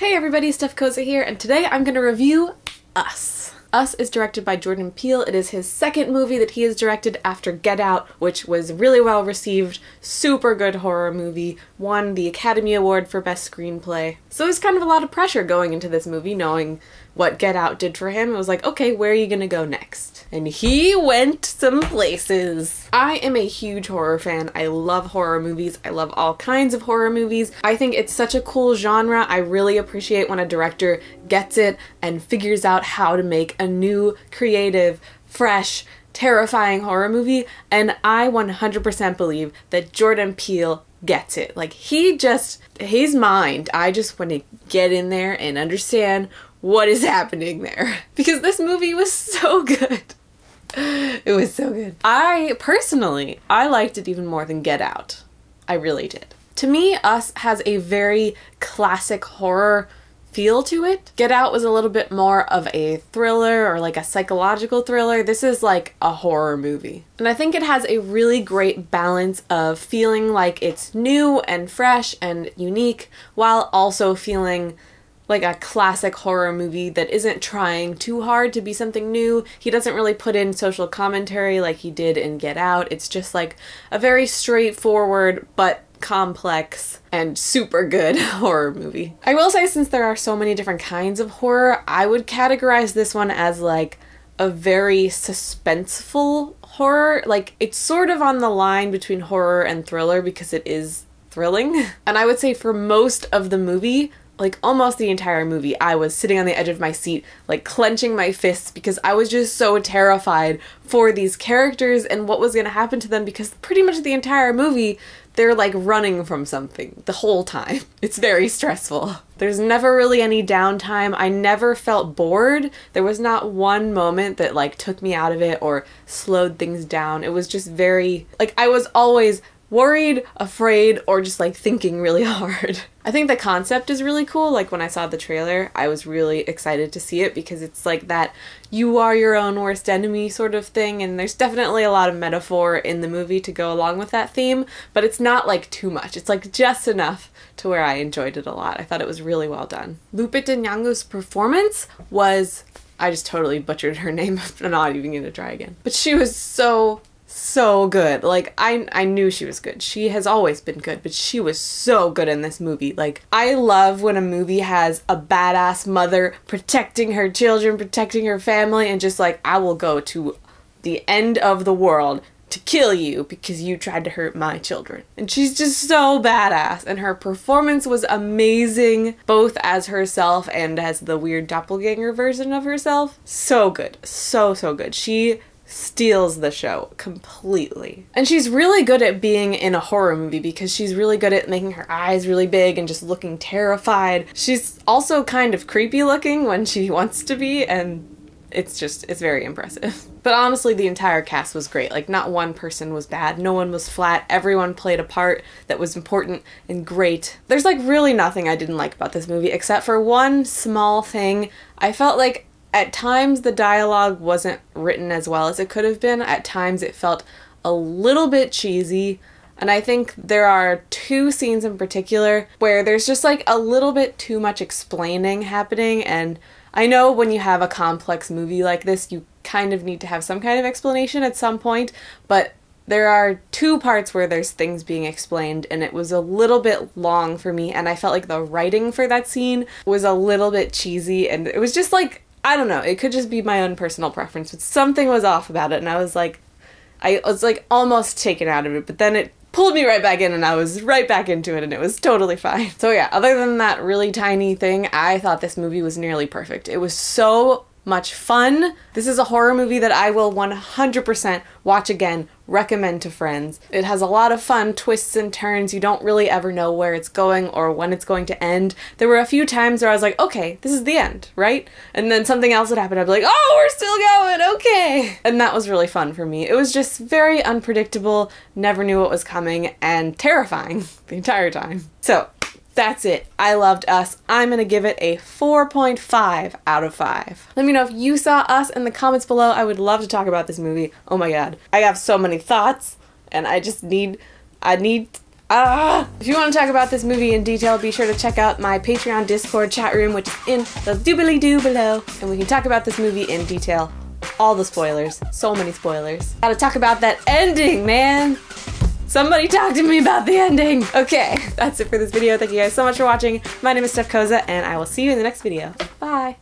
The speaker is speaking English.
Hey everybody, Steph here, and today I'm going to review Us. Us is directed by Jordan Peele. It is his second movie that he has directed after Get Out, which was really well received, super good horror movie, won the Academy Award for Best Screenplay. So there's kind of a lot of pressure going into this movie, knowing what Get Out did for him. It was like, okay, where are you gonna go next? And he went some places. I am a huge horror fan. I love horror movies. I love all kinds of horror movies. I think it's such a cool genre. I really appreciate when a director gets it and figures out how to make a new, creative, fresh, terrifying horror movie, and I 100% believe that Jordan Peele gets it. Like, his mind, I just want to get in there and understand what is happening there. Because this movie was so good. It was so good. I liked it even more than Get Out. I really did. To me, Us has a very classic horror feel to it. Get Out was a little bit more of a thriller or like a psychological thriller. This is like a horror movie. And I think it has a really great balance of feeling like it's new and fresh and unique while also feeling like a classic horror movie that isn't trying too hard to be something new. He doesn't really put in social commentary like he did in Get Out. It's just like a very straightforward but complex and super good horror movie. I will say, since there are so many different kinds of horror, I would categorize this one as like a very suspenseful horror. Like, it's sort of on the line between horror and thriller because it is thrilling. And I would say for most of the movie, like almost the entire movie, I was sitting on the edge of my seat, like clenching my fists because I was just so terrified for these characters and what was going to happen to them, because pretty much the entire movie, they're like running from something the whole time. It's very stressful. There's never really any downtime. I never felt bored. There was not one moment that like took me out of it or slowed things down. It was just very, like, I was always worried, afraid, or just like thinking really hard. I think the concept is really cool. Like, when I saw the trailer, I was really excited to see it because it's like that you are your own worst enemy sort of thing, and there's definitely a lot of metaphor in the movie to go along with that theme, but it's not like too much. It's like just enough to where I enjoyed it a lot. I thought it was really well done. Lupita Nyong'o's performance was, I just totally butchered her name. I'm not even gonna try again. But she was so good. Like, I knew she was good. She has always been good, but she was so good in this movie. Like, I love when a movie has a badass mother protecting her children, protecting her family, and just like, I will go to the end of the world to kill you because you tried to hurt my children. And she's just so badass, and her performance was amazing, both as herself and as the weird doppelganger version of herself. So good. So good. She steals the show completely. And she's really good at being in a horror movie because she's really good at making her eyes really big and just looking terrified. She's also kind of creepy looking when she wants to be, and it's very impressive. But honestly, the entire cast was great. Like, not one person was bad. No one was flat. Everyone played a part that was important and great. There's like really nothing I didn't like about this movie except for one small thing. I felt like at times the dialogue wasn't written as well as it could have been. At times it felt a little bit cheesy. And I think there are two scenes in particular where there's just like a little bit too much explaining happening. And I know when you have a complex movie like this, you kind of need to have some kind of explanation at some point. But there are two parts where there's things being explained, and it was a little bit long for me. And I felt like the writing for that scene was a little bit cheesy. And it was just like, I don't know, it could just be my own personal preference, but something was off about it, and I was like almost taken out of it, but then it pulled me right back in, and I was right back into it, and it was totally fine. So yeah, other than that really tiny thing, I thought this movie was nearly perfect. It was so much fun. This is a horror movie that I will 100% watch again, recommend to friends. It has a lot of fun twists and turns. You don't really ever know where it's going or when it's going to end. There were a few times where I was like, okay, this is the end, right? And then something else would happen. I'd be like, oh, we're still going, okay. And that was really fun for me. It was just very unpredictable, never knew what was coming, and terrifying the entire time. So that's it. I loved Us. I'm gonna give it a 4.5 out of 5. Let me know if you saw Us in the comments below. I would love to talk about this movie. Oh my god. I have so many thoughts, and I need If you want to talk about this movie in detail, be sure to check out my Patreon Discord chat room, which is in the doobly-doo below, and we can talk about this movie in detail. All the spoilers. So many spoilers. Gotta talk about that ending, man! Somebody talk to me about the ending! Okay, that's it for this video. Thank you guys so much for watching. My name is Steph Koza, and I will see you in the next video. Bye!